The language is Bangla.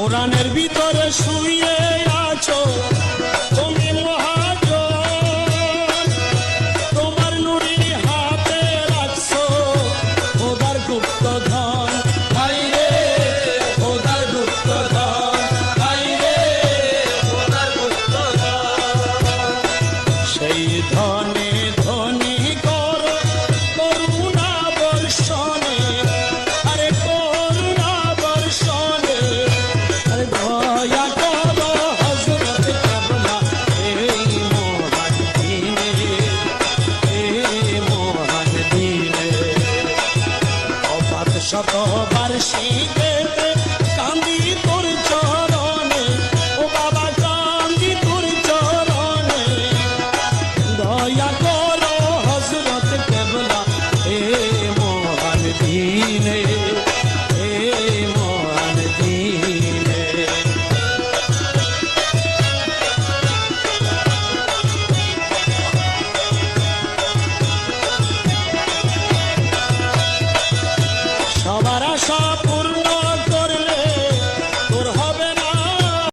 কোরআনের ভিতরে শুয়ে আছো তুমি মহাজন, তোমার নুরি হাতে রাখছো খোদার গুপ্ত ধন। ভাই রে খোদার গুপ্ত ধন, ভাই রে খোদার গুপ্ত ধন। সেই ধনে ধনী করো করুণা বর্ষণে, আরে করুণা বর্ষণে, আরে দয়া করো হযরত কেবলা এই মহান দিনে, এই মহান দিনে। অপাত শতবার্ষিকীতে কান্দি তোর চরণে, ও বাবা কান্দি তোর চরণে। দয়া করো হযরত কেবলা এই মহান দিনে, এই মহান দিনে। সবার আশা পূর্ণ